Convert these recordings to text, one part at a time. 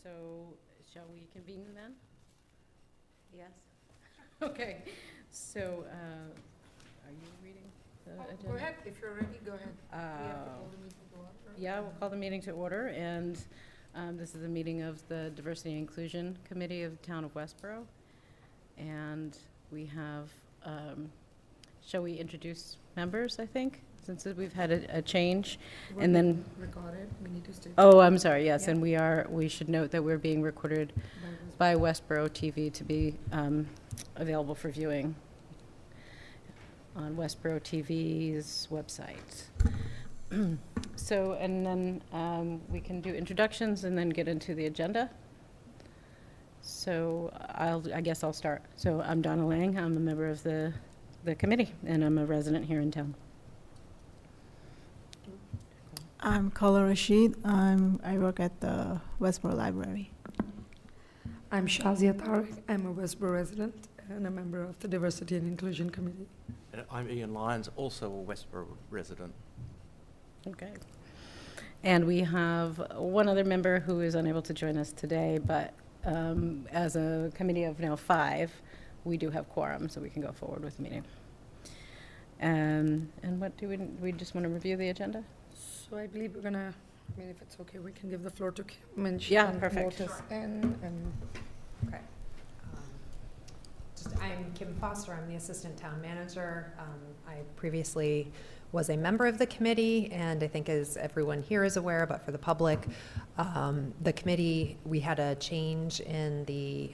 So shall we convene then? Yes? Okay, so are you reading the agenda? Go ahead, if you're ready, go ahead. We have to call the meeting to order. Yeah, we'll call the meeting to order, and this is a meeting of the Diversity and Inclusion Committee of the Town of Westborough. And we have, shall we introduce members, I think, since we've had a change? We're And then, being recorded, we need to stay. oh, I'm sorry, yes, Yeah. and we should note that we're being recorded by Westborough TV to be available for viewing on Westborough TV's website. So, and then we can do introductions and then get into the agenda. So I guess I'll start. So I'm Donna Lang, I'm a member of the committee, and I'm a resident here in town. I'm Kala Rashid. I work at the Westborough Library. I'm Shazia Tariq, I'm a Westborough resident and a member of the Diversity and Inclusion Committee. And I'm Ian Lyons, also a Westborough resident. Okay. And we have one other member who is unable to join us today, but as a committee of now 5, we do have quorum, so we can go forward with the meeting. And what do we just want to review the agenda? So I believe we're gonna, I mean, if it's okay, we can give the floor to Kim. And she Yeah, can perfect. vote us in and Okay. I'm Kim Foster. I'm the assistant town manager. I previously was a member of the committee, and I think as everyone here is aware, but for the public, the committee, we had a change in the,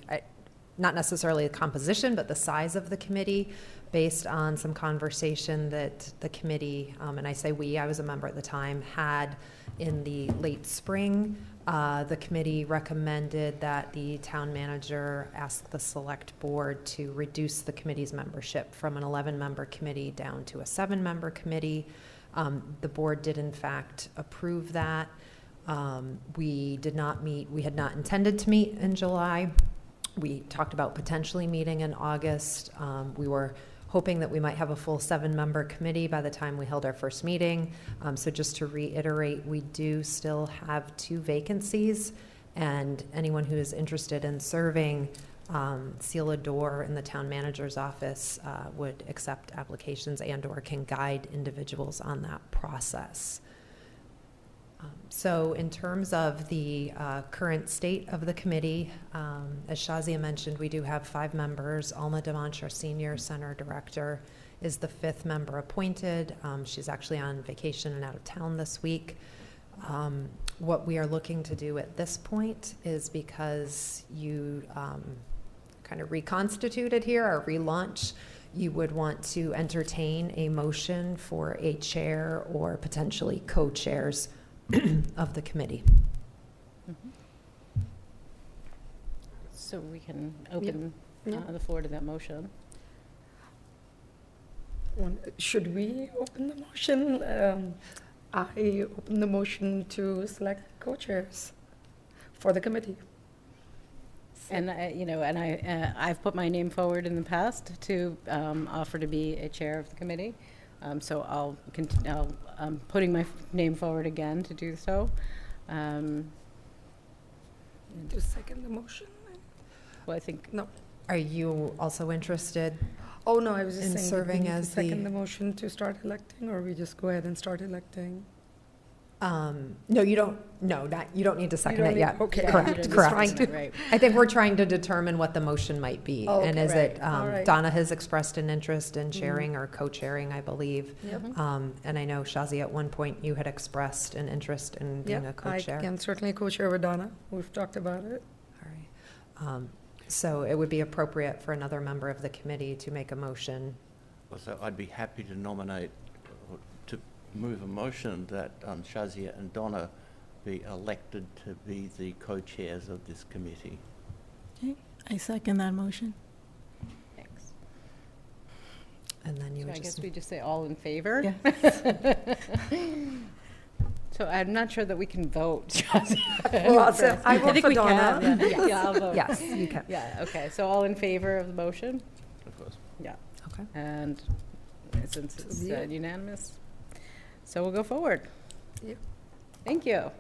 not necessarily the composition, but the size of the committee based on some conversation that the committee, and I say we, I was a member at the time, had in the late spring. The committee recommended that the town manager ask the select board to reduce the committee's membership from an 11-member committee down to a 7-member committee. The board did in fact approve that. We did not meet, we had not intended to meet in July. We talked about potentially meeting in August. We were hoping that we might have a full 7-member committee by the time we held our first meeting. So just to reiterate, we do still have 2 vacancies, and anyone who is interested in serving, seal a door in the town manager's office would accept applications and or can guide individuals on that process. So in terms of the current state of the committee, as Shazia mentioned, we do have 5 members. Alma Demanch, our senior center director, is the 5th member appointed. She's actually on vacation and out of town this week. What we are looking to do at this point is, because you kind of reconstituted here, or relaunch, you would want to entertain a motion for a chair or potentially co-chairs of the committee. Mm-hmm. So we can open the floor to that motion. should we open the motion? I open the motion to select co-chairs for the committee. And I've put my name forward in the past to offer to be a chair of the committee. So I'm putting my name forward again to do so. To second the motion? Well, I think No. Are you also interested? Oh, no, I was just In saying, serving do we need as to second the- the motion to start electing, or we just go ahead and start electing? No, you don't. No, you don't need to second don't it need- yet. okay. Correct. Just Correct. trying to- Right. I think we're trying to determine what the motion might be. Oh, And okay. is it, Right. All right. Donna has expressed an interest in Mhm. chairing or co-chairing, I believe. Yep. And I know, Shazi, at one point you had expressed an interest in being a Yeah, I co-chair. can certainly co-chair with Donna. We've talked about it. All right. So it would be appropriate for another member of the committee to make a motion. So I'd be happy to nominate, or to move a motion that Shazia and Donna be elected to be the co-chairs of this committee. Okay, I second that motion. Thanks. And then you So would I guess just, we just say all in favor? Yeah. So I'm not sure that we can vote. Well, I'll say- I vote think for we Donna. can, yeah. Yeah, I'll vote. yes, you can. Yeah, okay, so all in favor of the motion? Of course. Yeah. Okay. And since it's Yeah. unanimous, so we'll go forward. Yep. Thank you.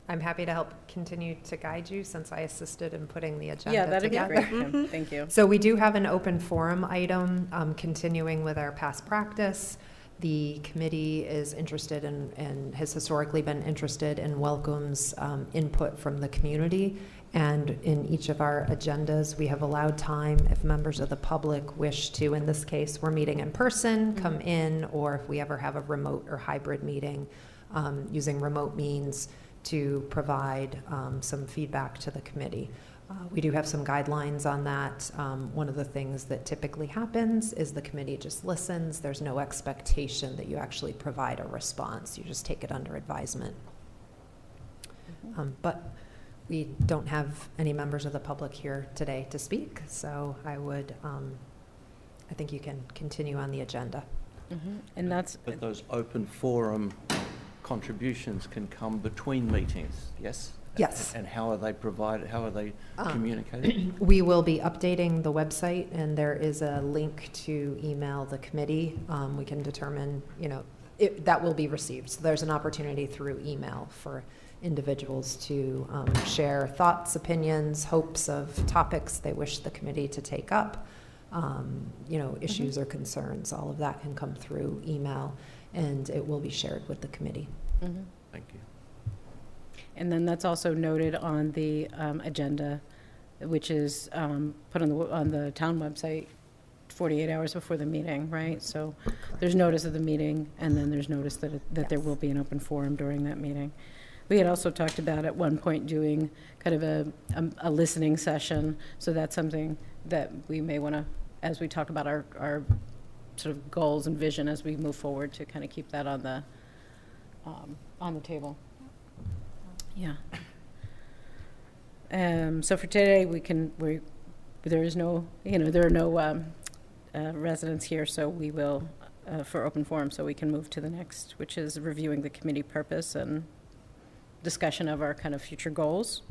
I'm happy to help continue to guide you since I assisted in putting the agenda Yeah, that'd be together. great, Kim. Thank you. So we do have an open forum item, continuing with our past practice. The committee is interested in, and has historically been interested in, welcomes input from the community. And in each of our agendas, we have allowed time if members of the public wish to, in this case, we're meeting in person, come in, or if we ever have a remote or hybrid meeting, using remote means to provide some feedback to the committee. We do have some guidelines on that. One of the things that typically happens is the committee just listens. There's no expectation that you actually provide a response. You just take it under advisement. But we don't have any members of the public here today to speak, so I think you can continue on the agenda. And that's, But those open forum contributions can come between meetings, yes? Yes. And how are they provided, how are they communicated? We will be updating the website, and there is a link to email the committee. We can determine, that will be received. So there's an opportunity through email for individuals to share thoughts, opinions, hopes of topics they wish the committee to take up, issues or concerns. All of that can come through email, and it will be shared with the committee. Thank you. and then that's also noted on the agenda, which is put on the town website 48 hours before the meeting, right? So there's notice of the meeting, and then there's notice that there will be an open forum during that meeting. We had also talked about at one point doing kind of a listening session, so that's something that we may want to, as we talk about our sort of goals and vision as we move forward, to kind of keep that on the table. Yeah. So for today, there is no, there are no residents here, so we will, for open forum, so we can move to the next, which is reviewing the committee purpose and discussion of our kind of future goals.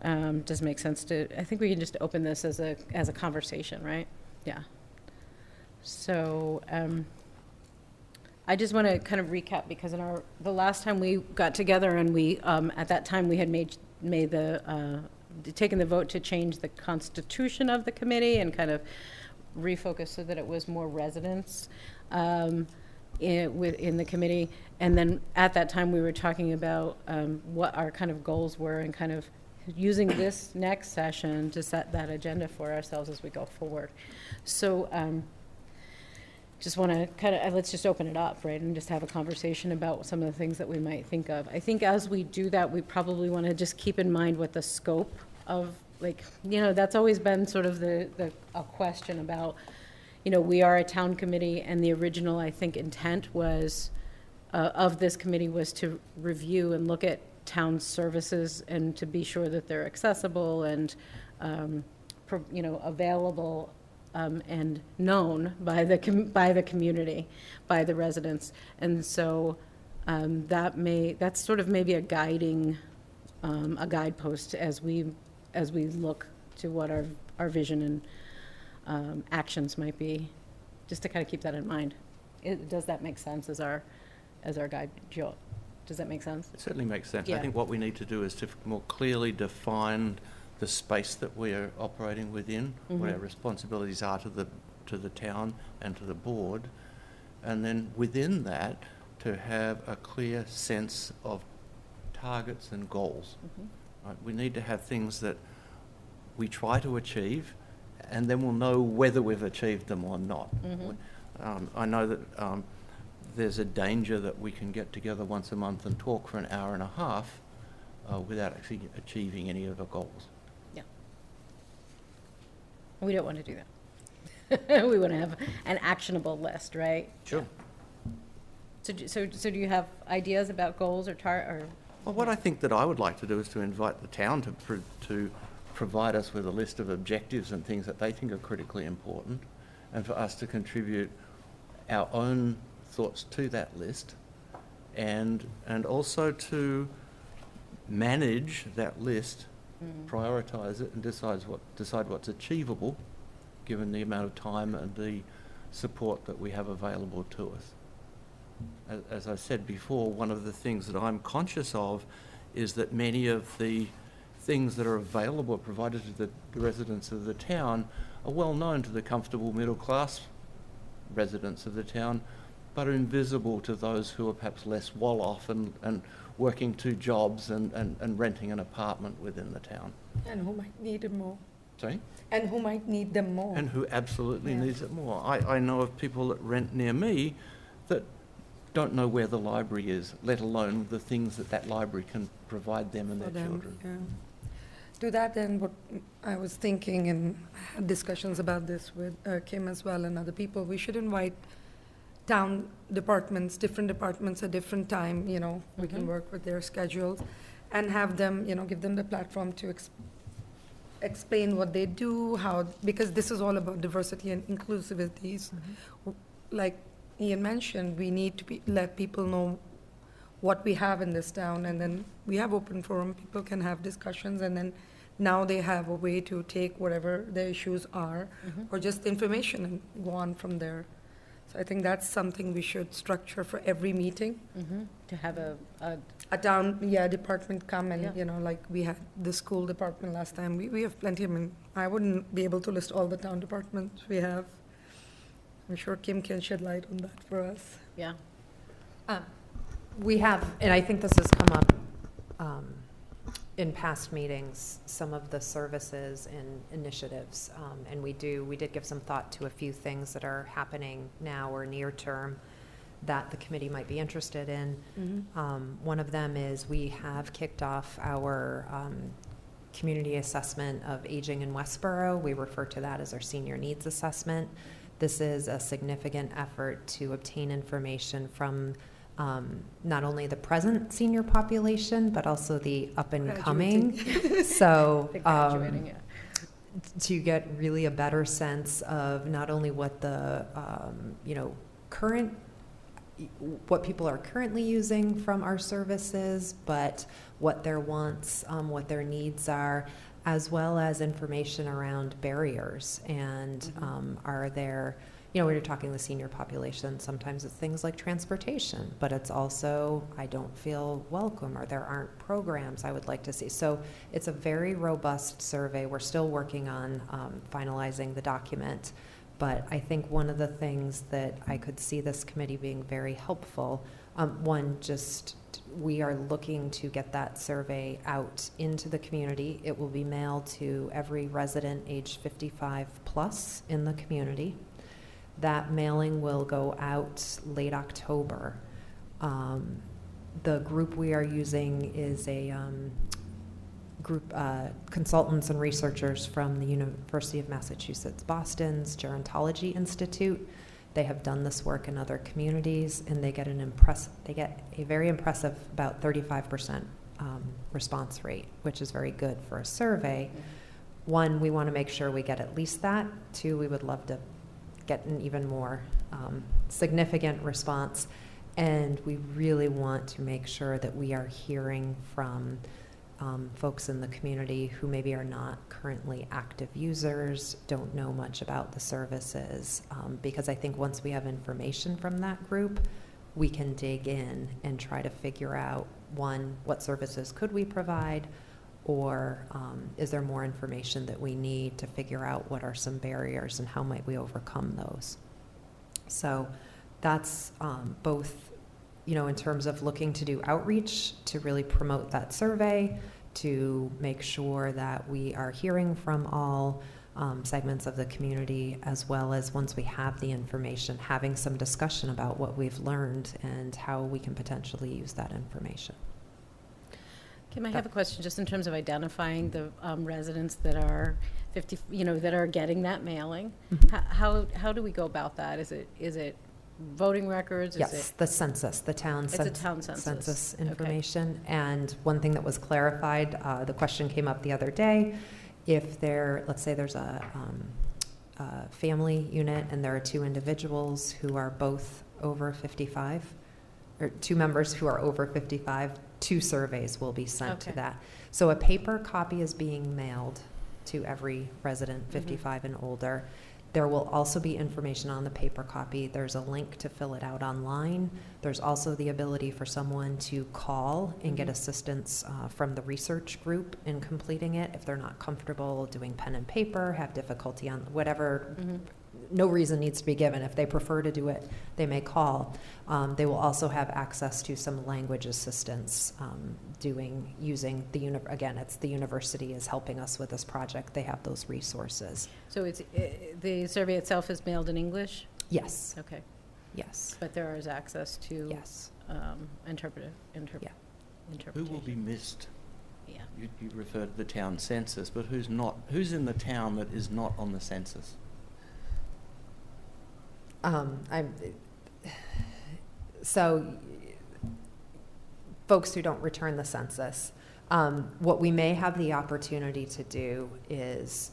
Does it make sense to, I think we can just open this as a conversation, right? Yeah. So I just want to kind of recap, because the last time we got together, and we at that time we had taken the vote to change the constitution of the committee and kind of refocus so that it was more residents in the committee. And then at that time we were talking about what our kind of goals were, and kind of using this next session to set that agenda for ourselves as we go forward. So just want to kind of, let's just open it up, right, and just have a conversation about some of the things that we might think of. I think as we do that, we probably want to just keep in mind what the scope of, that's always been sort of a question about, we are a town committee, and the original, I think, intent was, of this committee, was to review and look at town services and to be sure that they're accessible and, available and known by the community, by the residents. And so that's sort of maybe a guidepost as we look to what our vision and actions might be, just to kind of keep that in mind. Does that make sense as our guide, Jill? Does that make sense? It certainly makes sense. Yeah. I think what we need to do is to more clearly define the space that we are operating within, what our responsibilities are to the town and to the board, and then within that to have a clear sense of targets and goals. Right? We need to have things that we try to achieve, and then we'll know whether we've achieved them or not. I know that there's a danger that we can get together once a month and talk for an hour and a half without actually achieving any of our goals. Yeah. We don't want to do that. We want to have an actionable list, right? Sure. So do you have ideas about goals or Well, what I think that I would like to do is to invite the town to provide us with a list of objectives and things that they think are critically important, and for us to contribute our own thoughts to that list, and also to manage that list, prioritise it, and decide what's achievable given the amount of time and the support that we have available to us. As I said before, one of the things that I'm conscious of is that many of the things that are available, provided to the residents of the town, are well known to the comfortable middle class residents of the town, but are invisible to those who are perhaps less well off and working 2 jobs and renting an apartment within the town. And who might need it more. Sorry? And who might need them more. And who absolutely Yeah. needs it more. I know of people that rent near me that don't know where the library is, let alone the things that that library can provide them and For their them, children. yeah. To that end, what I was thinking, and I had discussions about this with Kim as well and other people, we should invite town departments, different departments at different time, you know, we can Mhm. work with their schedules, and have them, you know, give them the platform to explain what they do, how, because this is all about diversity and inclusivities. Like Ian mentioned, we need to let people know what we have in this town, and then we have open forum, people can have discussions, and then now they have a way to take whatever their issues are, Mhm. or just information and go on from there. So I think that's something we should structure for every meeting. Mhm. To have a A town, yeah, department come Yeah. and, you know, like we had the school department last time, we have plenty, I mean, I wouldn't be able to list all the town departments we have. I'm sure Kim can shed light on that for us. yeah. We have, and I think this has come up in past meetings, some of the services and initiatives. And we did give some thought to a few things that are happening now or near term that the committee might be interested in. One of them is we have kicked off our community assessment of aging in Westborough. We refer to that as our senior needs assessment. This is a significant effort to obtain information from not only the present senior population, but also the up and coming. So The graduating, yeah. to get really a better sense of not only what the, what people are currently using from our services, but what their wants, what their needs are, as well as information around barriers. And are there, when you're talking the senior population, sometimes it's things like transportation, but it's also, I don't feel welcome, or there aren't programs I would like to see. So it's a very robust survey. We're still working on finalizing the document. But I think one of the things that I could see this committee being very helpful, we are looking to get that survey out into the community. It will be mailed to every resident age 55 plus in the community. That mailing will go out late October. The group we are using is a group consultants and researchers from the University of Massachusetts Boston's Gerontology Institute. They have done this work in other communities, and they get a very impressive about 35% response rate, which is very good for a survey. One, we want to make sure we get at least that. Two, we would love to get an even more significant response, and we really want to make sure that we are hearing from folks in the community who maybe are not currently active users, don't know much about the services, because I think once we have information from that group, we can dig in and try to figure out, one, what services could we provide, or is there more information that we need to figure out what are some barriers and how might we overcome those. So that's both, in terms of looking to do outreach to really promote that survey, to make sure that we are hearing from all segments of the community, as well as once we have the information, having some discussion about what we've learned and how we can potentially use that information. Kim, I have a question just in terms of identifying the residents that are 50, that are getting that mailing. Mm-hmm. How do we go about that? Is it voting records? Yes, the census, the town It's a town census. census Okay. information. And one thing that was clarified, the question came up the other day, if let's say there's a family unit and there are two individuals who are both over 55, or two members who are over 55, 2 surveys will be sent to Okay. that. So a paper copy is being mailed to every resident 55 and older. There will also be information on the paper copy. There's a link to fill it out online. There's also the ability for someone to call and get assistance from the research group in completing it if they're not comfortable doing pen and paper, have difficulty on whatever. No reason needs to be given. If they prefer to do it, they may call. They will also have access to some language assistance using again, it's the university is helping us with this project. They have those resources. So the survey itself is mailed in English? Yes. Okay. Yes. But there is access to Yes. interpretation. Who will be missed? Yeah. You referred to the town census, but who's not? Who's in the town that is not on the census? So folks who don't return the census, what we may have the opportunity to do is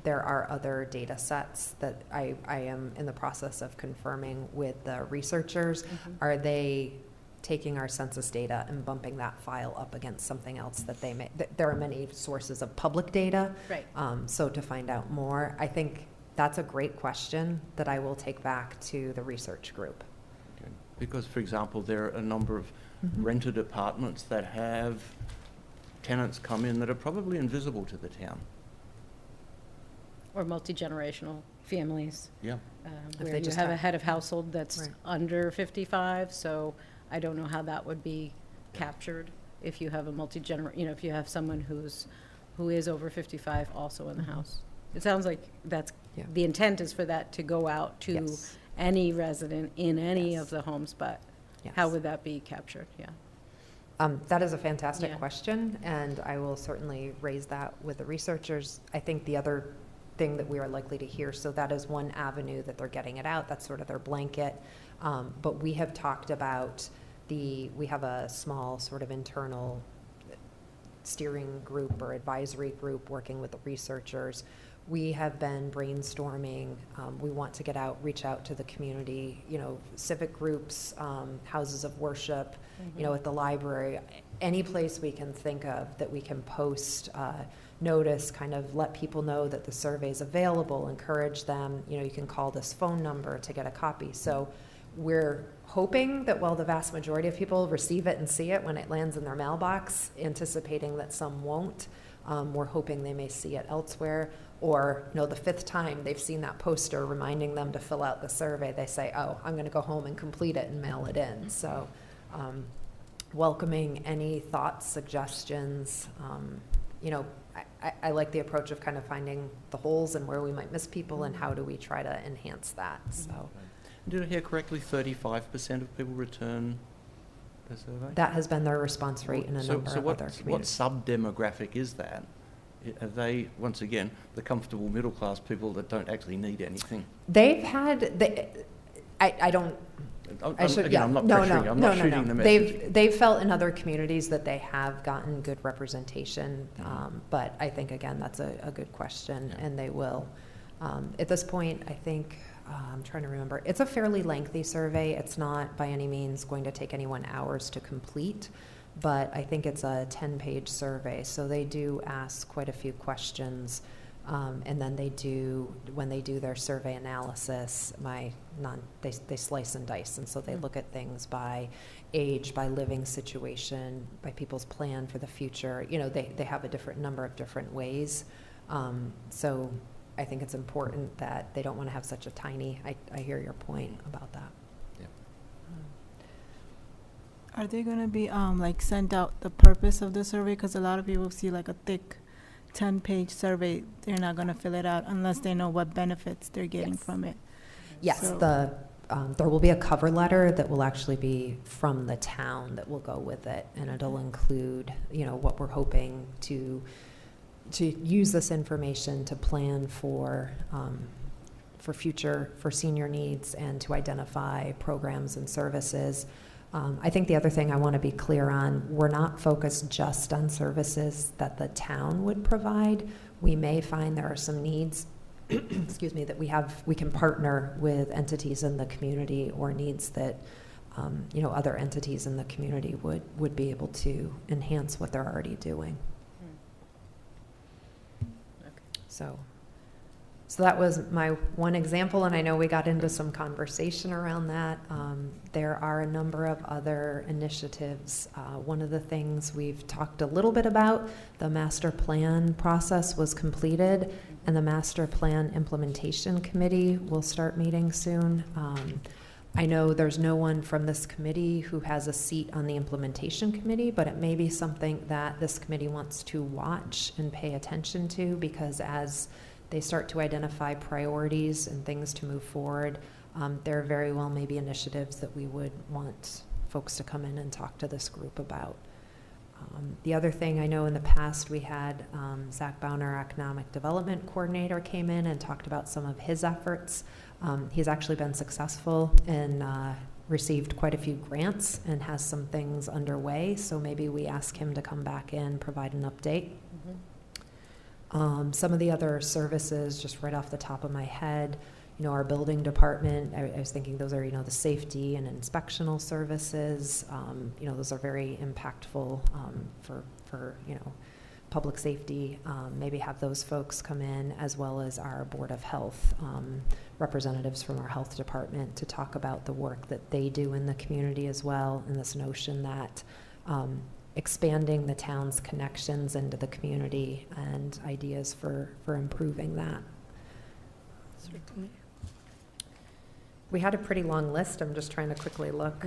there are other data sets that I am in the process of confirming with the researchers. Are they taking our census data and bumping that file up against something else that they may? There are many sources of public data. Right. So to find out more, I think that's a great question that I will take back to the research group. Okay. Because, for example, there are a number of rented apartments that have tenants come in that are probably invisible to the town. Or multi-generational families. Yeah. If Where they you just have a have- head of household that's Right. under 55, so I don't know how that would be captured if you have a if you have someone who is over 55 also in the house. It sounds like Yeah. the intent is for that to go out to Yes. any resident in any Yes. of the homes, but Yes. how would that be captured? Yeah. That is a fantastic Yeah. question, and I will certainly raise that with the researchers. I think the other thing that we are likely to hear, so that is one avenue that they're getting it out, that's sort of their blanket. But we have talked about we have a small sort of internal steering group or advisory group working with the researchers. We have been brainstorming. We want to reach out to the community, civic groups, houses of worship, at the library, any place we can think of that we can post notice, kind of let people know that the survey is available, encourage them, you can call this phone number to get a copy. So we're hoping that while the vast majority of people receive it and see it when it lands in their mailbox, anticipating that some won't, we're hoping they may see it elsewhere. Or, the fifth time they've seen that poster reminding them to fill out the survey, they say, oh, I'm going to go home and complete it and mail it in. So welcoming any thoughts, suggestions. I like the approach of kind of finding the holes and where we might miss people and how do we try to enhance that. So Did I hear correctly, 35% of people return the survey? that has been their response rate in a number of other What communities. sub-demographic is that? Are they, once again, the comfortable middle-class people that don't actually need anything? They've had, I don't, I should, yeah, I'm not no, pressuring you. I'm not shooting the message. They've felt in other communities that they have gotten good representation, but I think, again, that's a good question, Yeah. and they will. At this point, I think, I'm trying to remember, it's a fairly lengthy survey. It's not by any means going to take anyone hours to complete, but I think it's a 10-page survey, so they do ask quite a few questions. And then when they do their survey analysis, they slice and dice, and so they look at things by age, by living situation, by people's plan for the future. They have a number of different ways. So I think it's important that they don't want to have such a tiny. I hear your point about that. Are they going to be sent out the purpose of the survey? Because a lot of people see like a thick 10-page survey. They're not going to fill it out unless they know what benefits they're getting Yes. from it. Yes, So- there will be a cover letter that will actually be from the town that will go with it, and it'll include, what we're hoping to use this information to plan for senior needs and to identify programs and services. I think the other thing I want to be clear on, we're not focused just on services that the town would provide. We may find there are some needs, excuse me, that we can partner with entities in the community, or needs that, other entities in the community would be able to enhance what they're already doing. Okay. So So that was my one example, and I know we got into some conversation around that. There are a number of other initiatives. One of the things we've talked a little bit about, the master plan process was completed, and the master plan implementation committee will start meeting soon. I know there's no one from this committee who has a seat on the implementation committee, but it may be something that this committee wants to watch and pay attention to, because as they start to identify priorities and things to move forward, there very well may be initiatives that we would want folks to come in and talk to this group about. The other thing, I know in the past we had Zach Bauner, Economic Development Coordinator, came in and talked about some of his efforts. He's actually been successful and received quite a few grants and has some things underway, so maybe we ask him to come back in, provide an update. Some of the other services, just right off the top of my head, you know, our building department, I was thinking those are, you know, the safety and inspectional services. You know, those are very impactful for, you know, public safety. Maybe have those folks come in, as well as our Board of Health, representatives from our health department, to talk about the work that they do in the community as well, and this notion that expanding the town's connections into the community and ideas for improving that. Certainly. We had a pretty long list. I'm just trying to quickly look.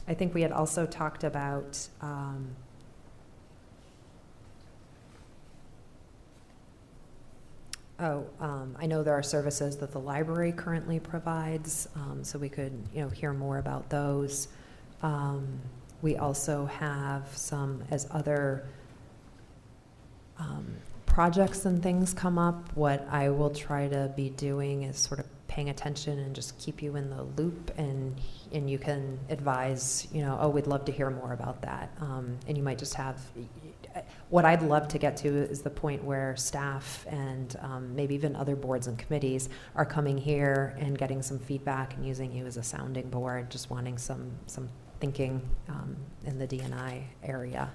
I think we had also talked about I know there are services that the library currently provides, so we could, you know, hear more about those. We also have some, as other projects and things come up, what I will try to be doing is sort of paying attention and just keep you in the loop, and you can advise, you know, oh, we'd love to hear more about that. And you might just have, what I'd love to get to is the point where staff and maybe even other boards and committees are coming here and getting some feedback and using you as a sounding board, just wanting some thinking in the D&I area.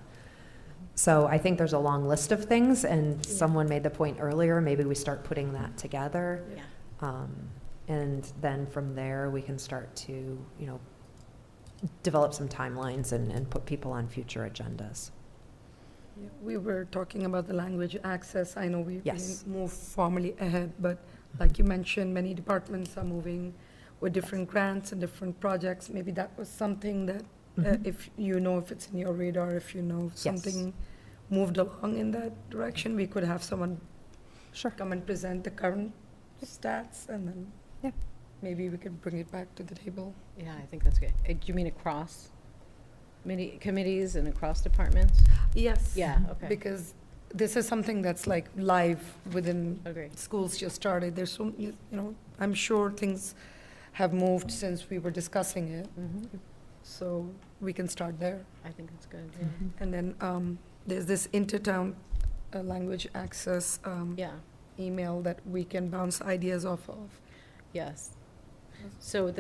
So I think there's a long list of things, and someone made the point earlier, maybe we start putting that together. And then from there, we can start to, you know, develop some timelines and put people on future agendas. Yeah, we were talking about the language access. I know we Yes. didn't move formally ahead, but like you mentioned, many departments are moving with different grants and different projects. Maybe that was something that, if you know, if it's in your radar, if you know something moved along in that direction, we could have someone come and present the current stats, and then maybe we could bring it back to the table. Yeah, I think that's good. Do you mean across many committees and across departments? Yes. Yeah, okay. Because this is something that's like live within Agree. schools just started. There's so, you know, I'm sure things have moved since we were discussing it. So we can start there. I think it's good. And then there's this intertown language access email that we can bounce ideas off of. Yes. So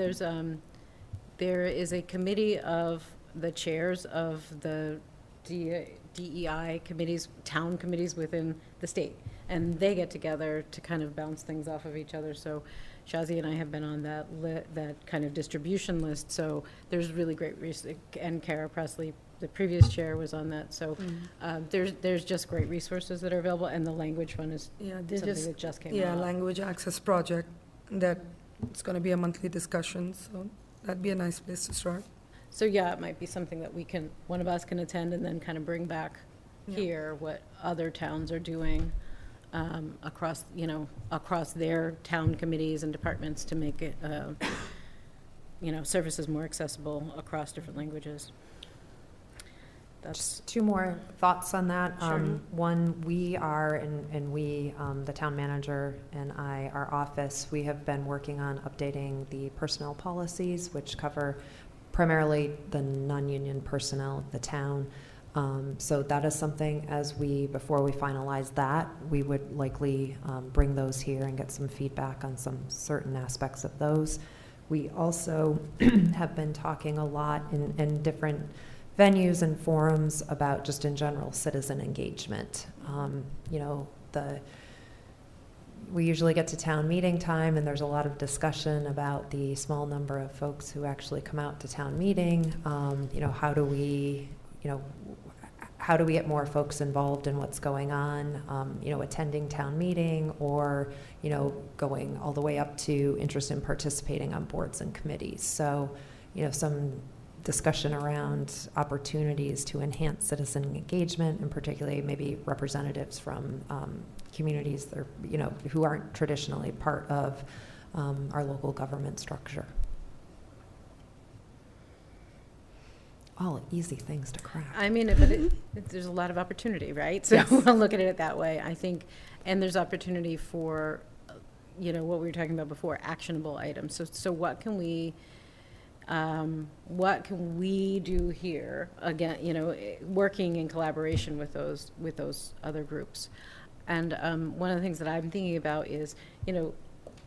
there is a committee of the chairs of the DEI committees, town committees within the state, and they get together to kind of bounce things off of each other. So Shazi and I have been on that kind of distribution list, so there's really great research, and Kara Presley, the previous chair, was on that. So there's just great resources that are available, and the language one is something that just came out. Language access project, that it's going to be a monthly discussion, so that'd be a nice place to start. So yeah, it might be something that one of us can attend and then kind of bring back here what other towns are doing across their town committees and departments to make it, services more accessible across different languages. Just two more thoughts on that. Sure. One, we are, and we, the town manager and I, our office, we have been working on updating the personnel policies, which cover primarily the non-union personnel of the town. So that is something, before we finalize that, we would likely bring those here and get some feedback on some certain aspects of those. We also have been talking a lot in different venues and forums about just in general citizen engagement. we usually get to town meeting time, and there's a lot of discussion about the small number of folks who actually come out to town meeting. How do we, how do we get more folks involved in what's going on, attending town meeting, or, going all the way up to interest in participating on boards and committees. So, some discussion around opportunities to enhance citizen engagement, and particularly maybe representatives from communities that are, who aren't traditionally part of our local government structure. All easy things to crack. I mean, but there's a lot of opportunity, right? So Yes. we'll look at it that way, I think. And there's opportunity for, what we were talking about before, actionable items. So what can we do here, again, working in collaboration with those other groups? And one of the things that I'm thinking about is,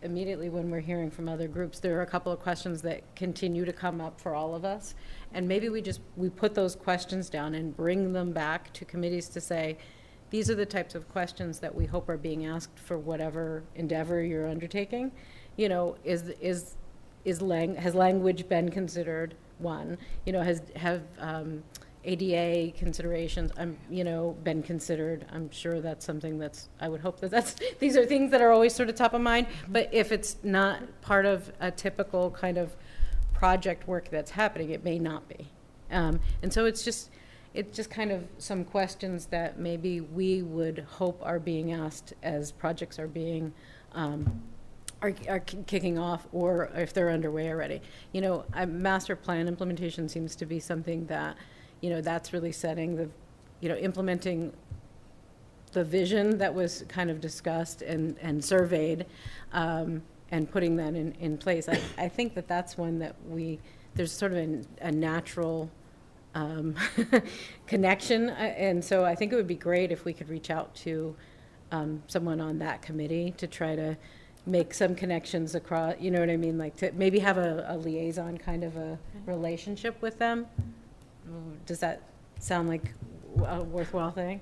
immediately when we're hearing from other groups, there are a couple of questions that continue to come up for all of us. And maybe we put those questions down and bring them back to committees to say, these are the types of questions that we hope are being asked for whatever endeavor you're undertaking. Has language been considered? One, have ADA considerations, been considered? I'm sure that's something I would hope these are things that are always sort of top of mind, but if it's not part of a typical kind of project work that's happening, it may not be. And so it's just kind of some questions that maybe we would hope are being asked as projects are being, are kicking off, or if they're underway already. Master plan implementation seems to be something that, that's really setting implementing the vision that was kind of discussed and surveyed, and putting that in place. I think that's one that there's sort of a natural connection. And so I think it would be great if we could reach out to someone on that committee to try to make some connections across, you know what I mean? Like to maybe have a liaison kind of a relationship with them. Does that sound like a worthwhile thing?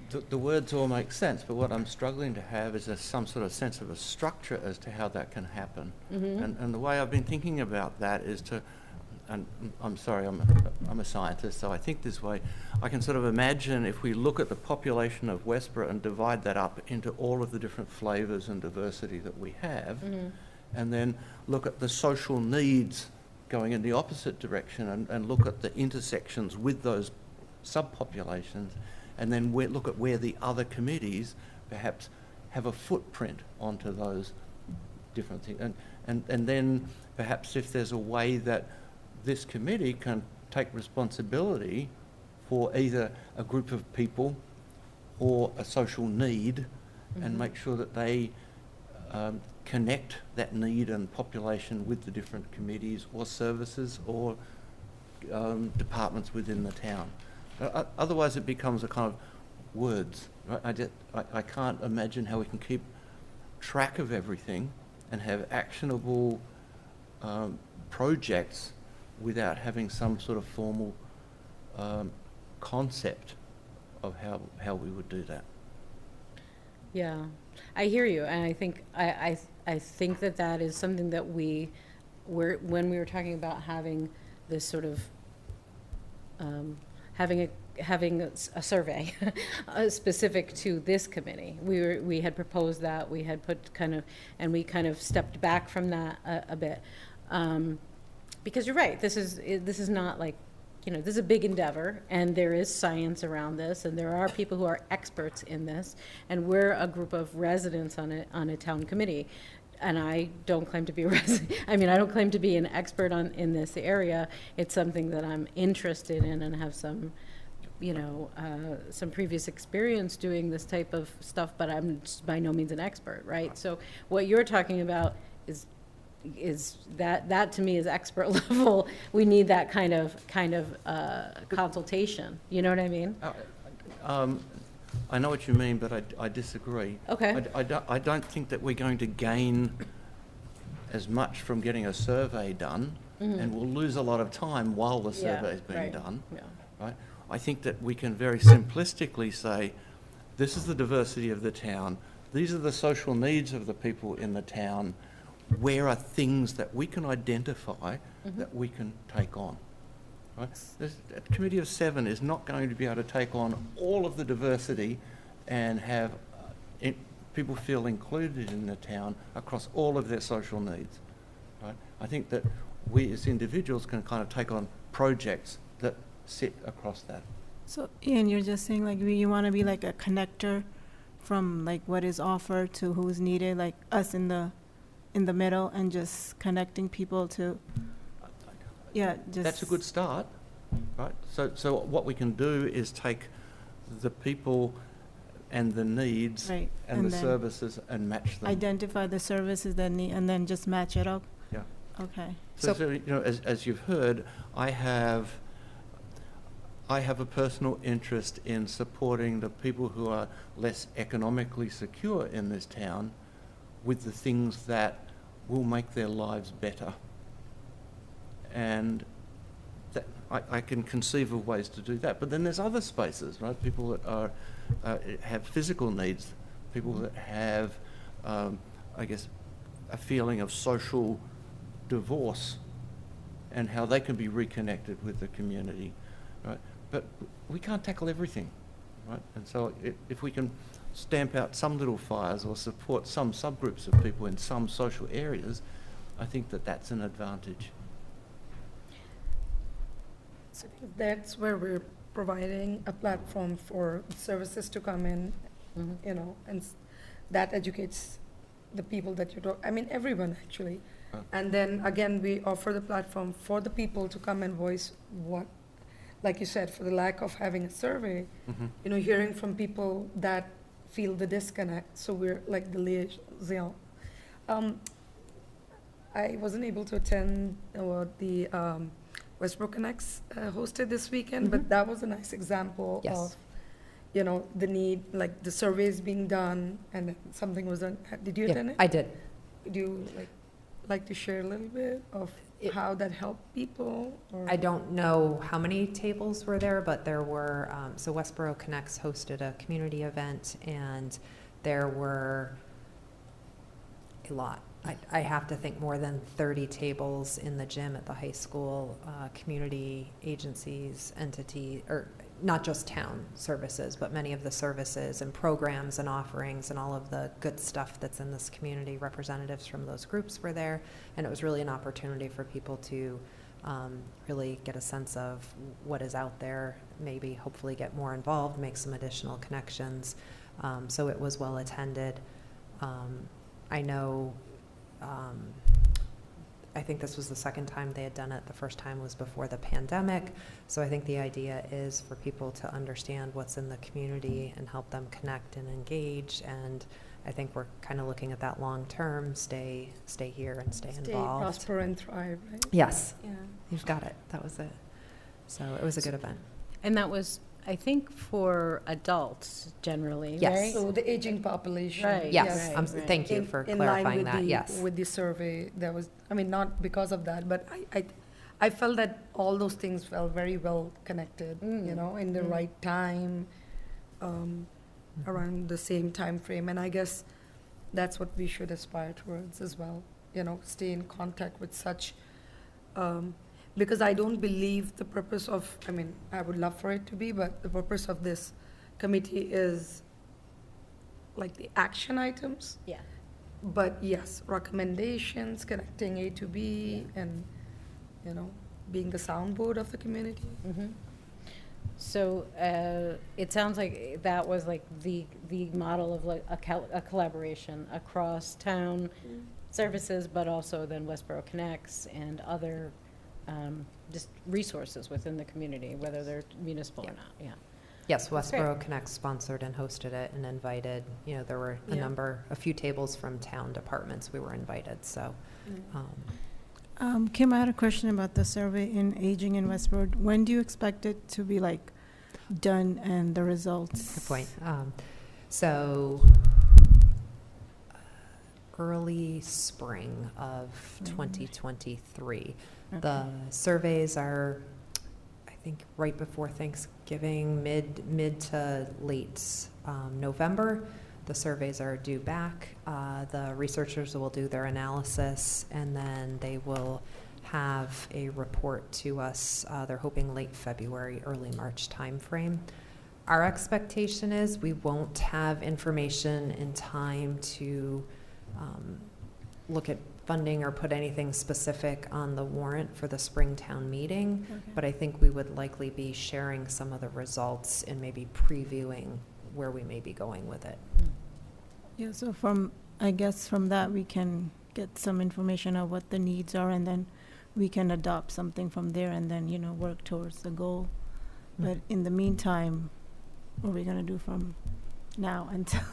The words all make sense, but what I'm struggling to have is some sort of sense of a structure as to how that can happen. Mm-hmm. And the way I've been thinking about that is and I'm sorry, I'm a scientist, so I think this way. I can sort of imagine if we look at the population of Westborough and divide that up into all of the different flavours and diversity that we have, mm-hmm. and then look at the social needs going in the opposite direction and look at the intersections with those subpopulations, and then look at where the other committees perhaps have a footprint onto those different things. And then perhaps if there's a way that this committee can take responsibility for either a group of people or a social need, mm-hmm. and make sure that they connect that need and population with the different committees or services or departments within the town. Otherwise it becomes a kind of words. Right? I can't imagine how we can keep track of everything and have actionable projects without having some sort of formal concept of how we would do that. Yeah, I hear you, and I think I think that is something that when we were talking about having this sort of having a survey specific to this committee. We had proposed that, we had put we kind of stepped back from that a bit, because you're right. This is not like, this is a big endeavor, and there is science around this, and there are people who are experts in this, and we're a group of residents on a town committee. And I don't claim to be a resident. I mean, I don't claim to be an expert in this area. It's something that I'm interested in and have some, some previous experience doing this type of stuff, but I'm by no means an expert, right? So what you're talking about is that to me is expert level. We need that kind of consultation. You know what I mean? I know what you mean, but I disagree. Okay. I don't think that we're going to gain as much from getting a survey done, mm-hmm. and we'll lose a lot of time while the survey is being done. Yeah. Right? I think that we can very simplistically say, this is the diversity of the town, these are the social needs of the people in the town. Where are things that we can identify that we can take on? Right? A committee of 7 is not going to be able to take on all of the diversity and have people feel included in the town across all of their social needs. Right? I think that we as individuals can kind of take on projects that sit across that. So, Ian, you're just saying like you want to be like a connector from like what is offered to who's needed, like us in the middle, and just connecting people to, That's a good start, right? So what we can do is take the people and the needs right, and the then services and match them. identify the services that need, and then just match it up. Yeah. Okay. So you know, as you've heard, I have a personal interest in supporting the people who are less economically secure in this town with the things that will make their lives better. And that I can conceive of ways to do that. But then there's other spaces, right? People that are have physical needs, people that have, I guess, a feeling of social divorce and how they can be reconnected with the community, right? But we can't tackle everything, right? And so if we can stamp out some little fires or support some subgroups of people in some social areas, I think that that's an advantage. So that's where we're providing a platform for services to come in, you know, and that educates the people that you talk, I mean, everyone actually. And then again, we offer the platform for the people to come and voice what, like you said, for the lack of having a survey, you know, hearing from people that feel the disconnect. So we're like the liaison. I wasn't able to attend the Westborough Connects hosted this weekend, but that was a nice example of, you know, the need, like the surveys being done and something was done. Did you attend it? I did. Do you like to share a little bit of how that helped people? Or? I don't know how many tables were there, but there were, so Westborough Connects hosted a community event, and there were a lot. I have to think more than 30 tables in the gym at the high school, community agencies, entity, or not just town services, but many of the services and programs and offerings and all of the good stuff that's in this community. Representatives from those groups were there, and it was really an opportunity for people to really get a sense of what is out there, maybe hopefully get more involved, make some additional connections. So it was well attended. I know, I think this was the second time they had done it. The first time was before the pandemic. So I think the idea is for people to understand what's in the community and help them connect and engage. And I think we're kind of looking at that long term, stay here and stay involved. Prosper and thrive, right? Yes. Yeah. You've got it. That was it. So it was a good event. And that was, I think, for adults generally, Yes. right? So the aging population. Right. Yes. Right, right. Thank you for clarifying that. Yes. With the survey, there was, I mean, not because of that, but I felt that all those things felt very well connected, you know, in the right time, around the same time frame. And I guess that's what we should aspire towards as well, you know, stay in contact with such, because I don't believe the purpose of, I mean, I would love for it to be, but the purpose of this committee is like the action items. Yeah. But yes, recommendations, connecting A to B, and, you know, being the soundboard of the community. So it sounds like that was like the model of like a collaboration across town services, but also then Westborough Connects and other just resources within the community, whether they're municipal or not. Yeah. Yes, Westborough Connect sponsored and hosted it and invited, you know, there were a few tables from town departments we were invited, so. Kim, I had a question about the survey in aging in Westborough. When do you expect it to be like done and the results? Good point. So early spring of 2023. Okay. The surveys are, I think, right before Thanksgiving, mid to late November. the surveys are due back. The researchers will do their analysis, and then they will have a report to us. They're hoping late February, early March timeframe. Our expectation is we won't have information in time to look at funding or put anything specific on the warrant for the Springtown meeting, but I think we would likely be sharing some of the results and maybe previewing where we may be going with it. Yeah, so I guess from that, we can get some information on what the needs are, and then we can adopt something from there and then, work towards the goal. But in the meantime, what are we going to do from now until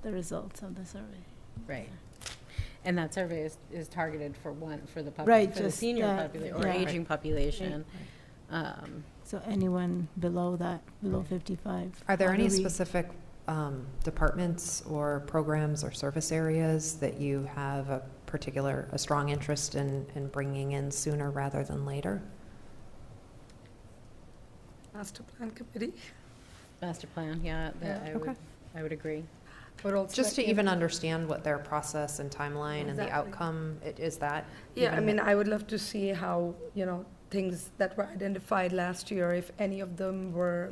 the results of the survey? Right. And that survey is targeted for the Right, for the senior population or aging population. So anyone below 55. Are there how do any we- specific departments or programs or service areas that you have a strong interest in bringing in sooner rather than later? Master plan committee. Master plan, I would agree. But also Just to like, even understand what their process and timeline and the Exactly. outcome is that? Yeah, I even- mean, I would love to see how, things that were identified last year, if any of them were,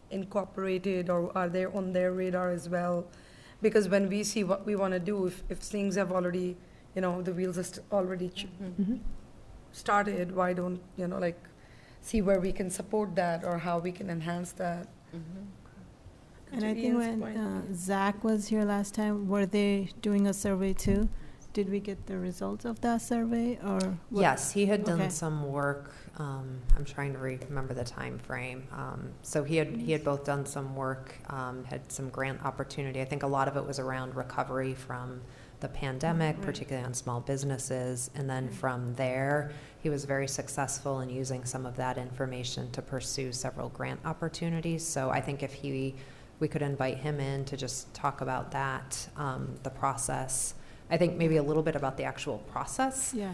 incorporated, or are they on their radar as well? Because when we see what we want to do, if things have already, the wheels are already started, why don't, see where we can support that or how we can enhance that? And To I think Ian's when point, Zach was here last time, were they doing a survey too? Did we get the results of that survey, or? what? Yes, he had done Okay. some work. I'm trying to remember the time frame. So he had both done some work, had some grant opportunity. I think a lot of it was around recovery from the pandemic, Right. particularly on small businesses. And then from there, he was very successful in using some of that information to pursue several grant opportunities. So I think if we could invite him in to just talk about that, the process. I think maybe a little bit about the actual process. Yeah.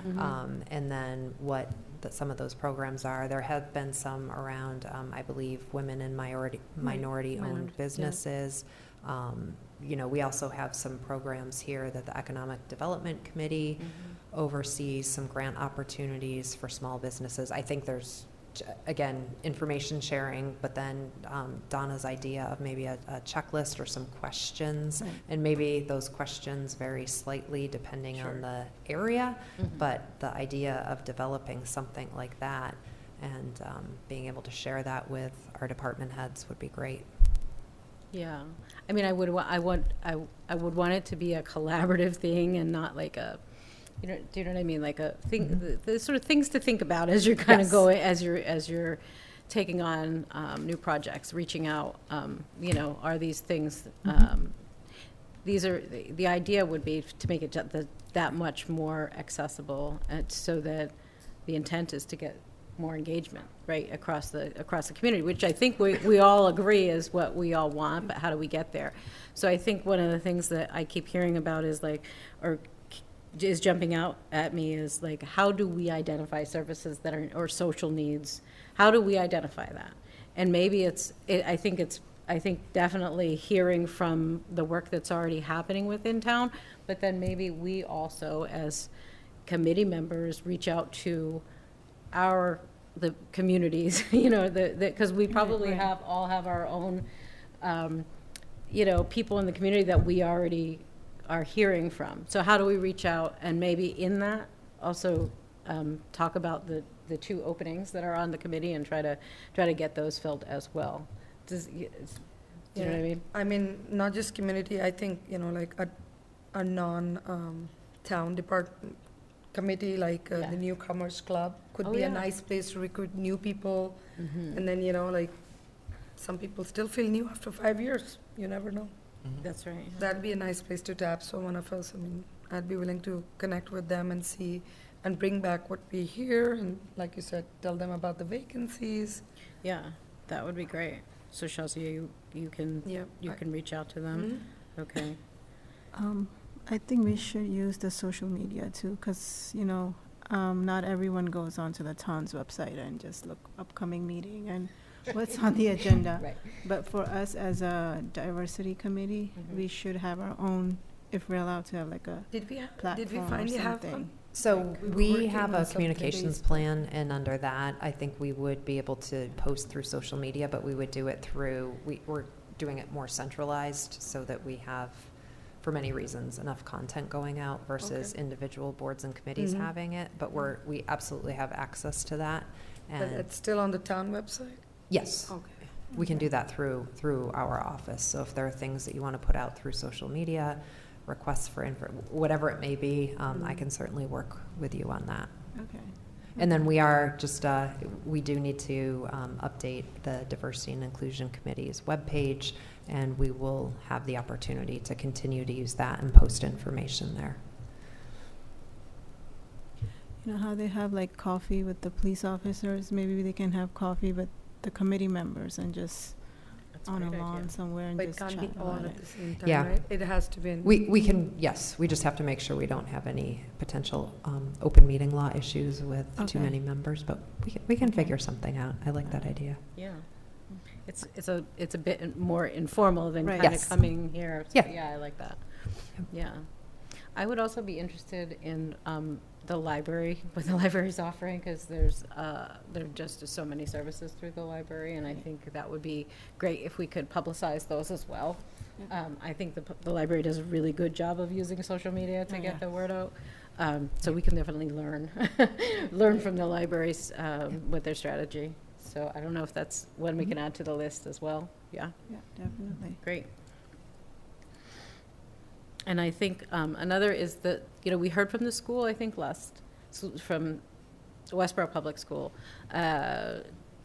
And then what some of those programs are. There have been some around, I believe, women and minority-owned businesses. We also have some programs here that the Economic Development Committee oversees, some grant opportunities for small businesses. I think there's, again, information sharing, but then Donna's idea of maybe a checklist or some questions, Right. and maybe those questions vary slightly depending on the area, but the idea of developing something like that and being able to share that with our department heads would be great. Yeah, I mean, I would want it to be a collaborative thing and not like a, do you know what I mean? Like a thing, the sort of things to think about as you're kind of Yes. going, as you're taking on new projects, reaching out. Are these things? The idea would be to make it that much more accessible, so that the intent is to get more engagement, right, across the community, which I think we all agree is what we all want, but how do we get there? So I think one of the things that I keep hearing about is is jumping out at me is like, how do we identify services that are, or social needs? How do we identify that? And maybe I think definitely hearing from the work that's already happening within town, but then maybe we also, as committee members, reach out to the communities, because we probably all have our own, people in the community that we already are hearing from. So how do we reach out and maybe in that also talk about the two openings that are on the committee and try to get those filled as well? Do you know what I mean? I mean, not just community, I think, like a non-town department committee, like the Newcomers Club could be a nice place to recruit new people. And then, like, some people still feel new after 5 years. You never know. That's right. That'd be a nice place to tap. So one of us, I'd be willing to connect with them and see and bring back what we hear. And like you said, tell them about the vacancies. Yeah, that would be great. So Shazia, you can reach out to them. Okay. I think we should use the social media too, because, not everyone goes onto the town's website and just look upcoming meeting, and what's on the agenda. Right. But for us as a diversity committee, Mhm. we should have our own, if we're allowed to have like a Did we platform or finally have something. one? So Like, we were we working have on a some communications today's- plan, and under that, I think we would be able to post through social media, but we would do it through, we're doing it more centralized so that we have, for many reasons, enough content going out versus Okay. individual boards and committees Mhm. having it, but we absolutely have access to that. But And it's still on the town website? yes, Okay. we can do that through our office. So if there are things that you want to put out through social media, requests for info, whatever it may be, I can certainly work with you on that. Okay. And then we are just, we do need to update the Diversity and Inclusion Committee's webpage, and we will have the opportunity to continue to use that and post information there. You know how they have like coffee with the police officers? Maybe they can have coffee with the committee members and just That's a on a great lawn idea. somewhere and But it just can't chat be all about at it. the same time, Yeah. right? It has to be in. We can, yes, we just have to make sure we don't have any potential open meeting law issues with too Okay. many members, but we can Okay. figure something out. I like that idea. Yeah. It's a bit more informal than Right. kind of Yes. coming here. So, Yeah. Yeah, I like that. Yep. Yeah. I would also be interested in the library, what the library's offering, because there are just so many services through the library, and I think that would be great if we could publicize those as well. I think the library does a really good job of using social media to Oh, get yeah. the word out. So we can definitely learn from the libraries with their strategy. So I don't know if that's one we can add to the list as well. Yeah, Yeah, definitely. great. And I think another is that, we heard from the school, I think from Westborough Public School,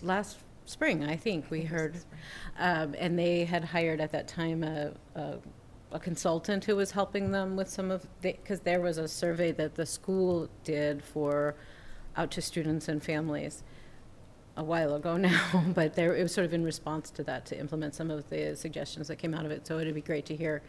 last spring, I think we heard. And they had hired at that time a consultant who was helping them with some of because there was a survey that the school did out to students and families a while ago now, but it was sort of in response to that to implement some of the suggestions that came out of it. So it'd be great to hear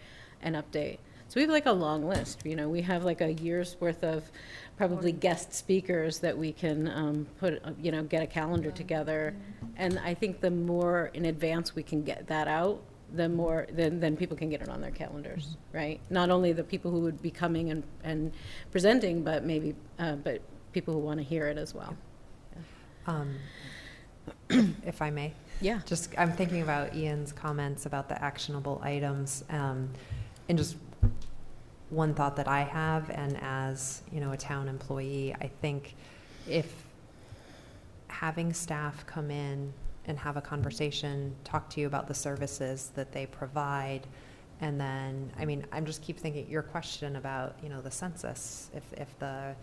an update. So we have like a long list, we have like a year's worth of probably guest speakers that we can get a calendar together. And I think the more in advance we can get that out, the more, then people can get it on their calendars, right? Not only the people who would be coming and presenting, but maybe, but people who want to hear it as well. If I may. Yeah. I'm thinking about Ian's comments about the actionable items, and just one thought that I have, and as, a town employee, I think if having staff come in and have a conversation, talk to you about the services that they provide, and then, I'm just keep thinking, your question about, the census, if the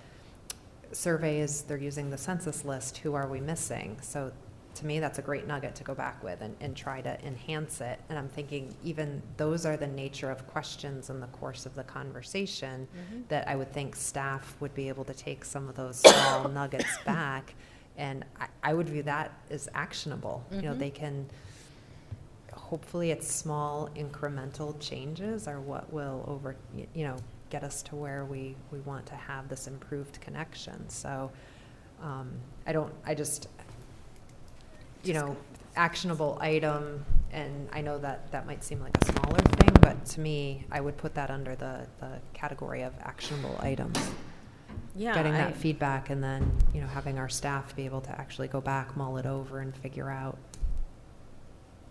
surveys, they're using the census list, who are we missing? So to me, that's a great nugget to go back with and try to enhance it. And I'm thinking even those are the nature of questions in the course of the conversation that I would think staff would be able to take some of those small nuggets back. And I would view that as actionable. They can, hopefully it's small incremental changes are what will get us to where we want to have this improved connection. So actionable item, and I know that might seem like a smaller thing, but to me, I would put that under the category of actionable items. Yeah. Getting that feedback, and then, having our staff be able to actually go back, mull it over, and figure out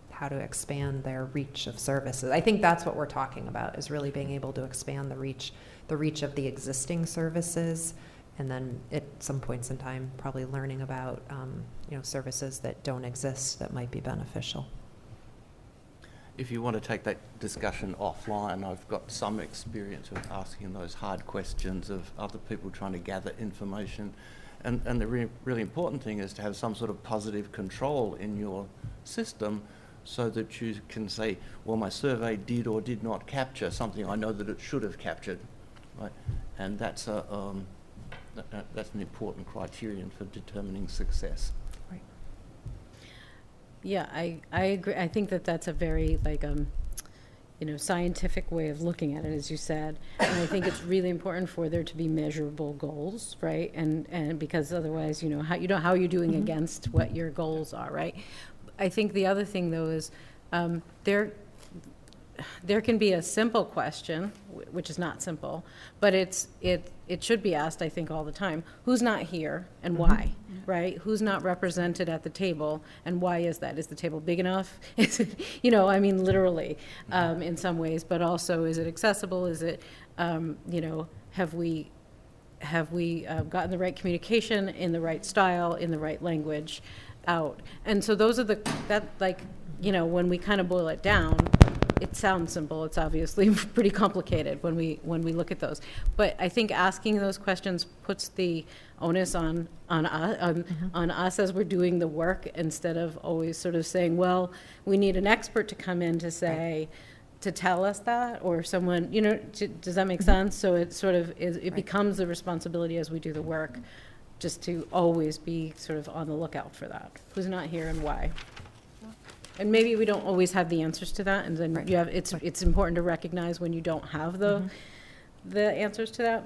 how to expand their reach of services. I think that's what we're talking about, is really being able to expand the reach of the existing services, and then at some points in time, probably learning about, services that don't exist that might be beneficial. If you want to take that discussion offline, I've got some experience of asking those hard questions of other people trying to gather information. And the really important thing is to have some sort of positive control in your system so that you can say, well, my survey did or did not capture something I know that it should have captured, right? And that's an important criterion for determining success. Right. Yeah, I agree. I think that's a very scientific way of looking at it, as you said. And I think it's really important for there to be measurable goals, right? And because otherwise, how are you doing against what your goals are, right? I think the other thing, though, is there can be a simple question, which is not simple, but it should be asked, I think, all the time. Who's not here and why, right? Who's not represented at the table and why is that? Is the table big enough? Is it, I mean, literally, in some ways, but also, is it accessible? Is it, have we gotten the right communication in the right style, in the right language out? And so those are when we kind of boil it down, it sounds simple. It's obviously pretty complicated when we look at those. But I think asking those questions puts the onus on us as we're doing the work, instead of always sort of saying, well, we need an expert to come in to say, to tell us that, or someone, does that make sense? So it sort of is, it becomes the responsibility as we do the work, just to always be sort of on the lookout for that. Who's not here and why? And maybe we don't always have the answers to that, and then it's important to recognize when you don't have the answers to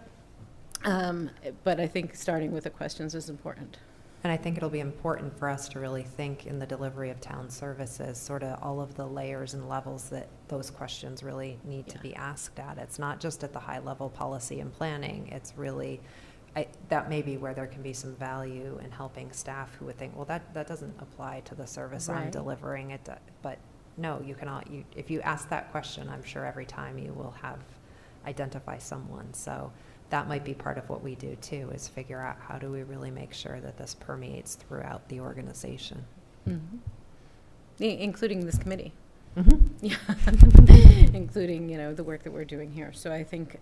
that. But I think starting with the questions is important. And I think it'll be important for us to really think in the delivery of town services, sort of all of the layers and levels that those questions really need to be asked at. It's not just at the high level policy and planning. It's really, that may be where there can be some value in helping staff who would think, well, that doesn't apply to the service I'm delivering it. But no, if you ask that question, I'm sure every time you will identify someone. So that might be part of what we do too, is figure out how do we really make sure that this permeates throughout the organization. Including this committee. Yeah. Including, the work that we're doing here. So I think,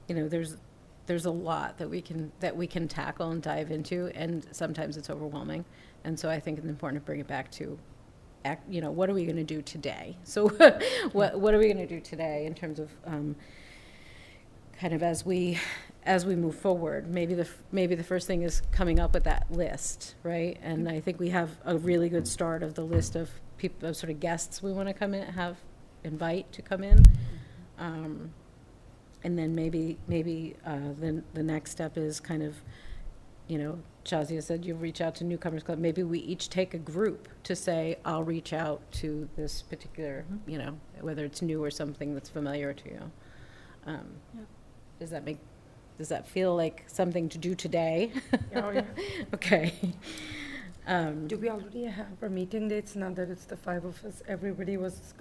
there's a lot that we can tackle and dive into, and sometimes it's overwhelming. And so I think it's important to bring it back to, what are we going to do today? So what are we going to do today in terms of kind of as we move forward? Maybe the first thing is coming up with that list, right? And I think we have a really good start of the list of people, of sort of guests we want to invite to come in. And then maybe the next step is kind of, Shazia said you reach out to Newcomers Club. Maybe we each take a group to say, I'll reach out to this particular, whether it's new or something that's familiar to you. Does that feel like something to do today? Oh, yeah. Okay. Do we already have our meeting dates now that it's the 5 of us? Everybody was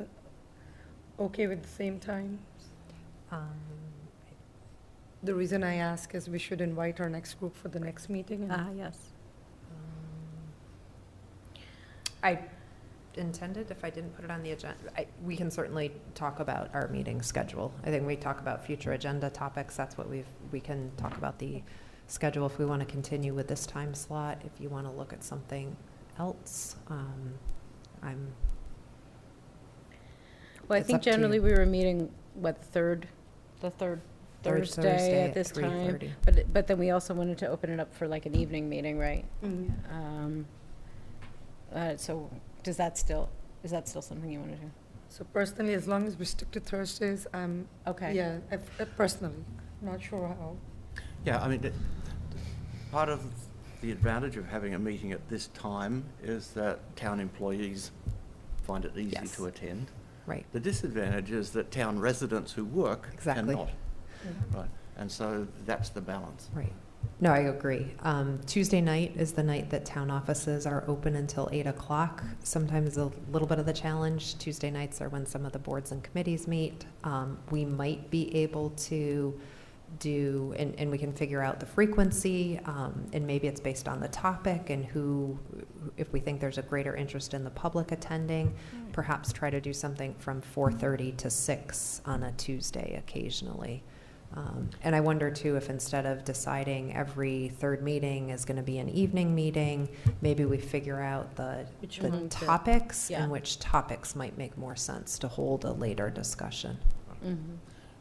okay with the same time? The reason I ask is we should invite our next group for the next meeting. Yes. I intended, if I didn't put it on the agenda, we can certainly talk about our meeting schedule. I think we talk about future agenda topics. That's what we can talk about the schedule if we want to continue with this time slot. If you want to look at something else, I think generally we were meeting, the third Thursday at this time. But then we also wanted to open it up for like an evening meeting, right? So is that still something you want to do? So personally, as long as we stick to Thursdays, okay. Yeah, personally, not sure how. Yeah, I mean, part of the advantage of having a meeting at this time is that town employees find it easy to attend. Right. The disadvantage is that town residents who work cannot. Right. And so that's the balance. Right. No, I agree. Tuesday night is the night that town offices are open until 8 o'clock. Sometimes a little bit of the challenge. Tuesday nights are when some of the boards and committees meet. We might be able to do, and we can figure out the frequency, and maybe it's based on the topic and if we think there's a greater interest in the public attending, perhaps try to do something from 4:30 to 6 on a Tuesday occasionally. And I wonder too, if instead of deciding every third meeting is going to be an evening meeting, maybe we figure out the topics and which topics might make more sense to hold a later discussion.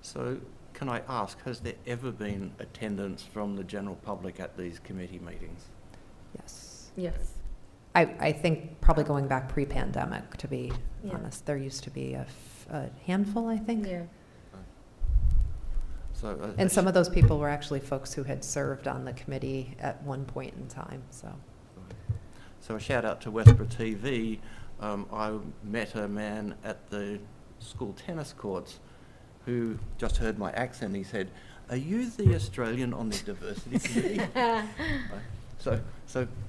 So can I ask, has there ever been attendance from the general public at these committee meetings? Yes. Yes. I think probably going back pre-pandemic, to be honest. There used to be a handful, I think. Yeah. So, and some of those people were actually folks who had served on the committee at one point in time. So a shout out to Westborough TV. I met a man at the school tennis courts who just heard my accent. He said, "Are you the Australian on the diversity committee?" So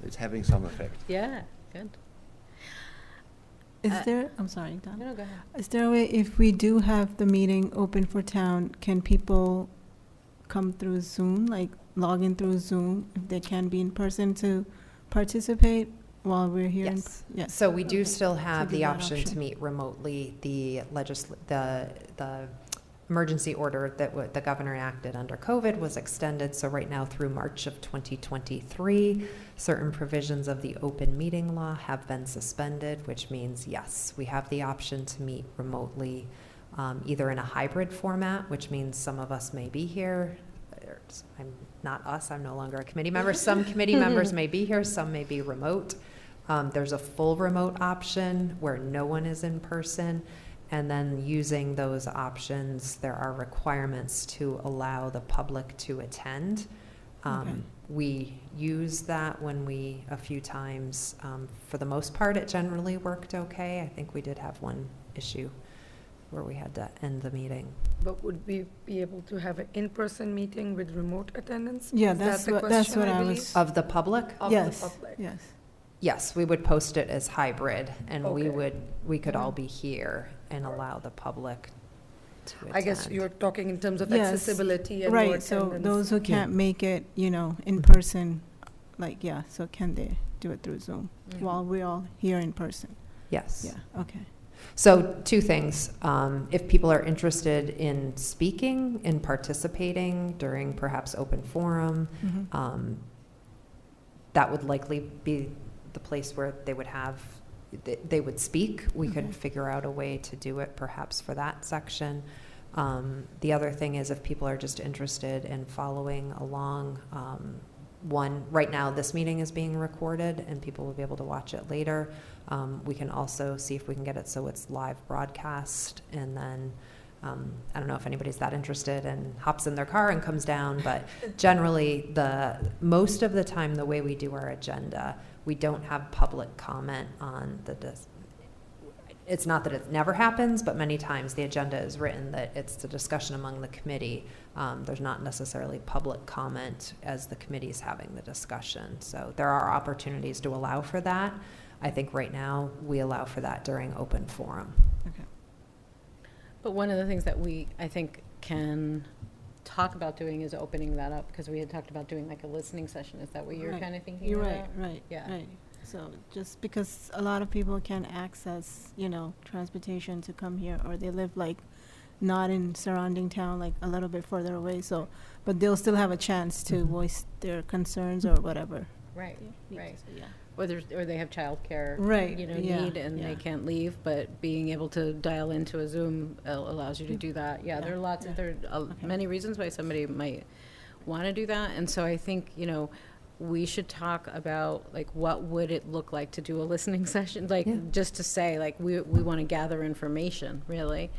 it's having some effect. Yeah, good. Is there, I'm sorry, Don. No, go ahead. Is there a way, if we do have the meeting open for town, can people come through Zoom, like log in through Zoom, if they can be in person to participate while we're here? Yes. Yes. So we do Okay. still have So do the that option option. to meet remotely. The emergency order that the governor enacted under COVID was extended. So right now through March of 2023, certain provisions of the open meeting law have been suspended, which means, yes, we have the option to meet remotely, either in a hybrid format, which means some of us may be here. I'm not us, I'm no longer a committee member. Some committee members may be here, some may be remote. There's a full remote option where no one is in person. And then using those options, there are requirements to allow the public to attend. Okay. We use that a few times. For the most part, it generally worked okay. I think we did have one issue where we had to end the meeting. But would we be able to have an in-person meeting with remote attendance? Yeah, Is that's that the what, that's question, what I believe? was, Of the public? Of yes, the public. yes. Yes, we would post it as hybrid, and Okay. we could all be here and allow the public to attend. I guess you're talking in terms of Yes. accessibility and Right, more so attendance. those who Yeah. can't make it, in person, like, yeah, so can they do it through Zoom Mhm. while we're all here in person? Yes. Yeah, okay. So two things. If people are interested in speaking and participating during perhaps open forum, Mhm. that would likely be the place where they would speak. We could Okay. figure out a way to do it perhaps for that section. The other thing is if people are just interested in following along, right now this meeting is being recorded and people will be able to watch it later. We can also see if we can get it so it's live broadcast, and then I don't know if anybody's that interested and hops in their car and comes down, but generally most of the time the way we do our agenda, we don't have public comment on it's not that it never happens, but many times the agenda is written that it's the discussion among the committee. There's not necessarily public comment as the committee's having the discussion. So there are opportunities to allow for that. I think right now we allow for that during open forum. Okay. But one of the things that I think, can talk about doing is opening that up, because we had talked about doing like a listening session. Is that what you're Right. kind of thinking You're about? right, Yeah. right. So just because a lot of people can't access, transportation to come here, or they live like not in surrounding town, like a little bit further away, but they'll still have a chance to voice their concerns or whatever. Right, right. So, yeah. Or they have childcare, Right, yeah, need, and they yeah. can't leave, but being able to dial into a Zoom allows you to do that. Yeah, there are lots of, Okay. many reasons why somebody might want to do that. And so I think, we should talk about, like, what would it look like to do a listening session? Like, Yeah. just to say, like, we want to gather information, really.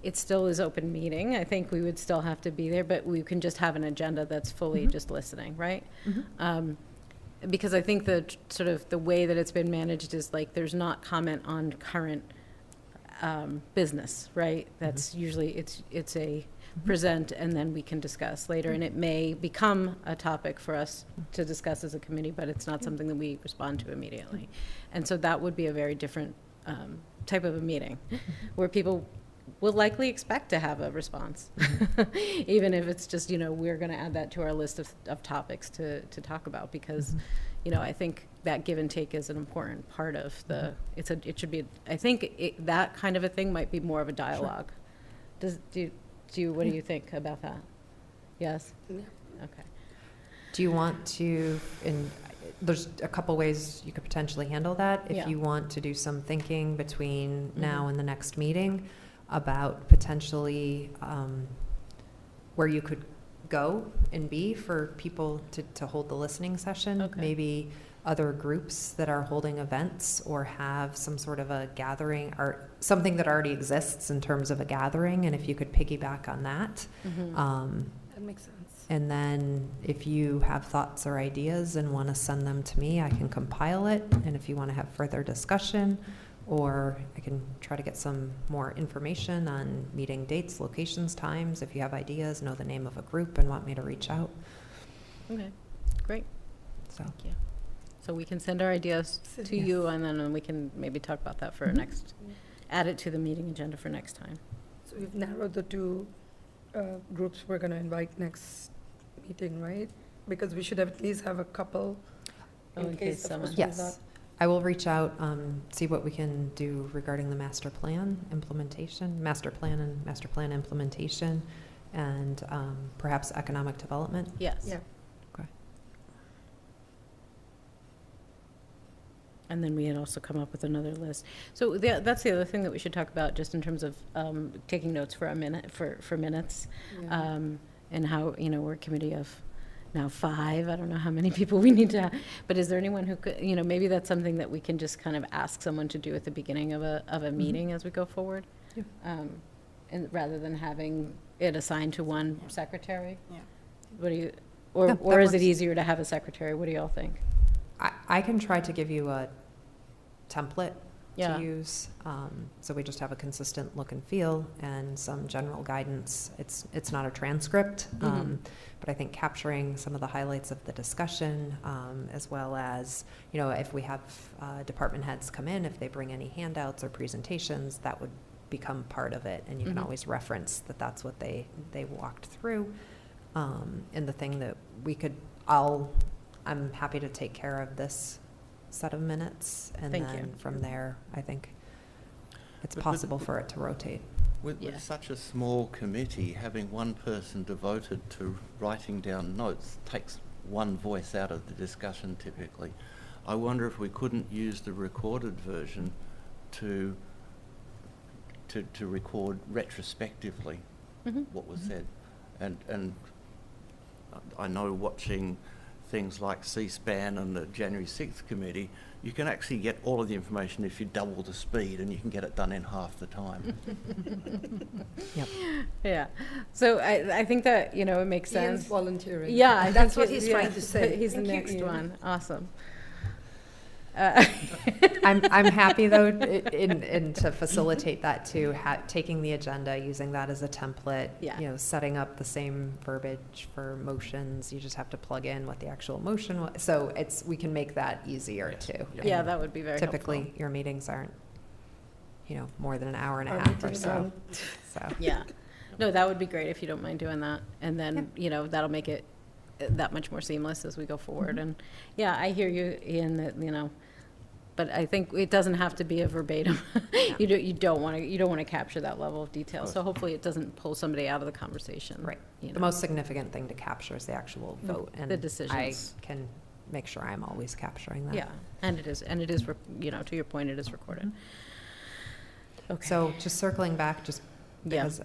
It still is open meeting. I think we would still have to be there, but we can just have an agenda that's fully just listening, right? Because I think sort of the way that it's been managed is like there's not comment on current business, right? That's usually it's a present and then we can discuss later, and it may become a topic for us to discuss as a committee, but it's not something that we respond to immediately. And so that would be a very different type of a meeting where people will likely expect to have a response, even if it's just, we're going to add that to our list of topics to talk about, because, I think that give and take is an important part of it should be, I think that kind of a thing might be more of a dialogue. What do you think about that? Yes? Yeah. Okay. Do you want to, there's a couple ways you could potentially handle that. If Yeah. you want to do some thinking between now and the next meeting about potentially where you could go and be for people to hold the listening session. Okay. Maybe other groups that are holding events or have some sort of a gathering or something that already exists in terms of a gathering, and if you could piggyback on that. That makes sense. And then if you have thoughts or ideas and want to send them to me, I can compile it. And if you want to have further discussion, or I can try to get some more information on meeting dates, locations, times, if you have ideas, know the name of a group and want me to reach out. Okay, great. So, Thank you. So we can send our ideas to Yes. you, and then we can maybe talk about that for next, add it to the meeting agenda for next time. So we've narrowed the two groups we're going to invite next meeting, right? Because we should at least have a couple Oh, in case the someone. first one's yes, not. I will reach out, see what we can do regarding the master plan implementation, master plan implementation, and perhaps economic development. Yes. Yeah. Okay. And then we had also come up with another list. So that's the other thing that we should talk about, just in terms of taking notes for a minute, for minutes, Yeah. and how, we're a committee of now 5. I don't know how many people we need to have. But is there anyone who could, maybe that's something that we can just kind of ask someone to do at the beginning of a meeting as we go forward? Yeah. And rather than having it assigned to one secretary? Yeah. What do you, That or is it works. easier to have a secretary? What do y'all think? I can try to give you a template Yeah. to use, so we just have a consistent look and feel and some general guidance. It's not a transcript, Mhm. but I think capturing some of the highlights of the discussion, as well as, if we have department heads come in, if they bring any handouts or presentations, that would become part of it, and you can Mhm. always reference that that's what they walked through. And the thing that I'm happy to take care of this set of minutes, and Thank you. then from there, I think it's But- possible for it to rotate. With Yeah. such a small committee, having one person devoted to writing down notes takes one voice out of the discussion typically. I wonder if we couldn't use the recorded version to record retrospectively Mhm. what was said. And I know watching things like C-SPAN and the January 6th committee, you can actually get all of the information if you double the speed, and you can get it done in half the time. Yep. Yeah. So I think that, it makes Ian's sense. volunteering. Yeah. I That's think what he's trying to say. He's the Thank you, next Ian. one. Awesome. I'm happy though, in to facilitate that too, taking the agenda, using that as a template. Yeah. Setting up the same verbiage for motions. You just have to plug in what the actual motion was. So we can make that easier Yes. too. Yeah, And that would be very typically helpful. your meetings aren't, more than an hour and a Our half or meetings so. aren't. So Yeah. No, that would be great if you don't mind doing that. And then, that'll make it that much more seamless as we go forward. Mhm. And yeah, I hear you, Ian, that, but I think it doesn't have to be a verbatim. You don't want to capture that level of detail. Of So course. hopefully it doesn't pull somebody out of the conversation. Right. you The know. most significant thing to capture is the actual vote, and The decisions. I can make sure I'm always capturing that. Yeah, and it is, to your point, it is recorded. Okay. So just circling back, just Yeah. because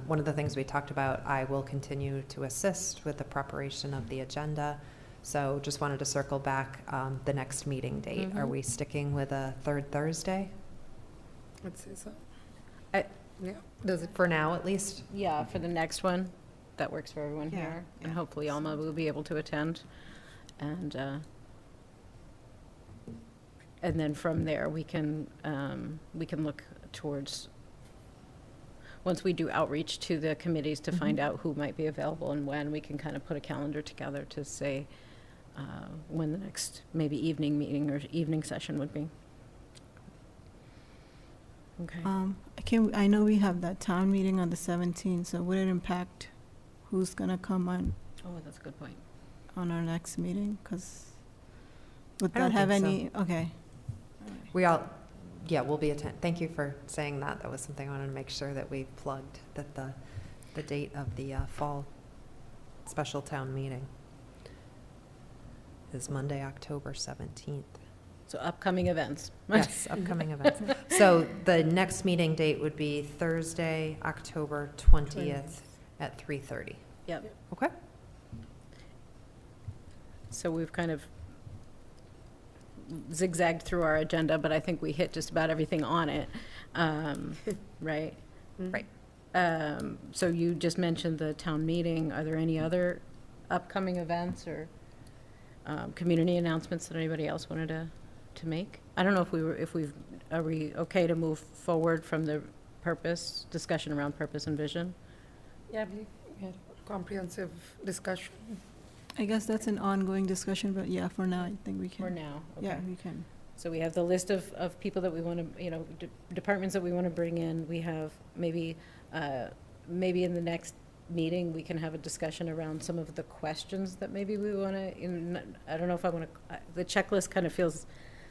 one of the things we talked about, I will continue to assist with the preparation of the agenda. So just wanted to circle back, the next meeting date. Are Mhm. we sticking with a third Thursday? Let's see, so. I- Yeah, does it? For now, at least? Yeah, for the next one, that works for everyone Yeah, here. And yeah. hopefully Alma will be able to attend. And then from there, we can look towards, once we do outreach to the committees to find Mhm. out who might be available and when, we can kind of put a calendar together to say when the next maybe evening meeting or evening session would be. Okay. I know we have that town meeting on the 17th, so would it impact who's gonna come Oh, that's a good point. on our next meeting? Because would I don't that have think so. any, okay. We'll be thank you for saying that. That was something I wanted to make sure that we plugged, that the date of the fall special town meeting is Monday, October 17th. So upcoming events. Yes, upcoming events. So the next meeting date would be Thursday, October 20th at 3:30. Yep. Okay? So we've kind of zigzagged through our agenda, but I think we hit just about everything on it, right? Mm. Right. So you just mentioned the town meeting. Are there any other upcoming events or community announcements that anybody else wanted to make? I don't know are we okay to move forward from the purpose, discussion around purpose and vision? Yeah, we had a comprehensive discussion. I guess that's an ongoing discussion, but yeah, for now, I think we can. For now, okay. Yeah, we can. So we have the list of people that we want to, departments that we want to bring in. We have maybe in the next meeting, we can have a discussion around some of the questions that maybe we want to, I don't know if I want to, the checklist kind of feels,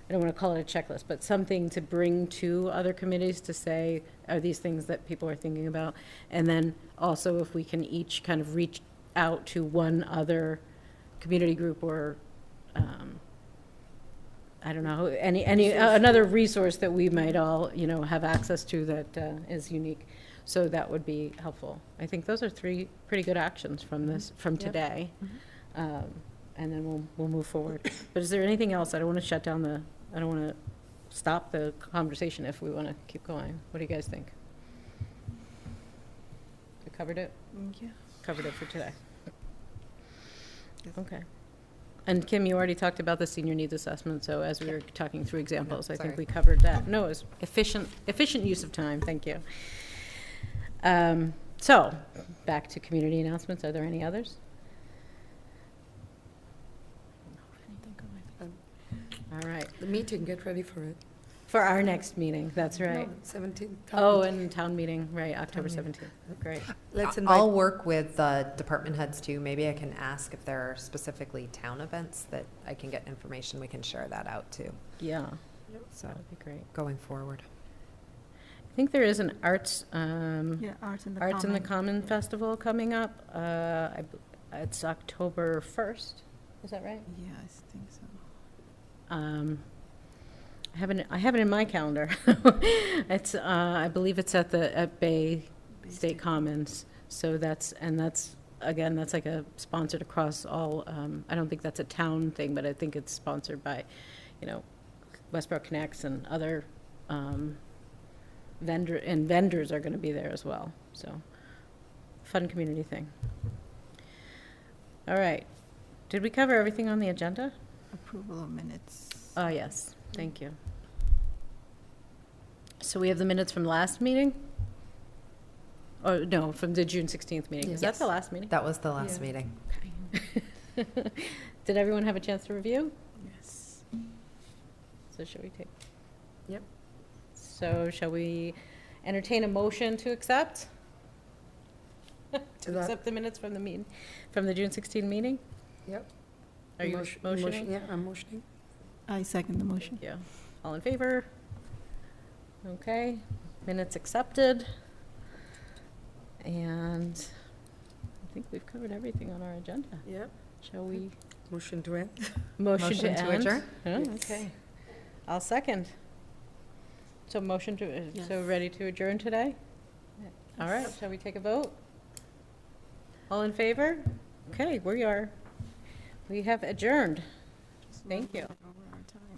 I don't want to call it a checklist, but something to bring to other committees to say, are these things that people are thinking about? And then also if we can each kind of reach out to one other community group or, I don't know, another resource that we might all, have access to that is unique. So that would be helpful. I think those are 3 pretty good actions from Yep. today. And then we'll move forward. But is there anything else? I don't want to shut down I don't want to stop the conversation if we want to keep going. What do you guys think? We covered it? Yeah. Covered it for today. Okay. And Kim, you already talked about the senior needs assessment, so as we were talking through examples, I think Sorry. we covered that. No, it was efficient use of time, thank you. So, back to community announcements, are there any others? All right, The meeting, get ready for it. for our next meeting, that's right. 17th. Oh, and town meeting, right, October Town meeting. 17th, great. Let's I'll invite, work with department heads too. Maybe I can ask if there are specifically town events that I can get information. We can share that out too. Yeah, So that would be great. going forward. I think there is an arts, Yeah, Arts in the Arts in the Common. Common Festival coming up. It's October 1st, is that right? Yeah, I think so. I have it in my calendar. It's, I believe it's at Bay State Commons. So that's like a sponsored across all, I don't think that's a town thing, but I think it's sponsored by, Westborough Connects and other, vendors are going to be there as well. So, fun community thing. All right. Did we cover everything on the agenda? Approval of minutes. Oh, yes. Thank you. So we have the minutes from last meeting? Oh, no, from the June 16th meeting. Is that Yes. the last meeting? That was the last Yeah. meeting. Okay. Did everyone have a chance to review? Yes. So shall we take? Yep. So shall we entertain a motion to accept? To that- accept the minutes from the meeting, from the June 16 meeting? Yep. Are you motioning? Yeah, I'm motioning. I second the motion. Yeah. All in favor? Okay, minutes accepted. And I think we've covered everything on our agenda. Yep. Shall we? Motion to end. Motion to Motion to end? adjourn? Oh, Yes. okay. I'll second. So motion to, so Yes. ready to adjourn today? All right, shall we take a vote? All in favor? Okay, we have adjourned. Thank you. Over our time.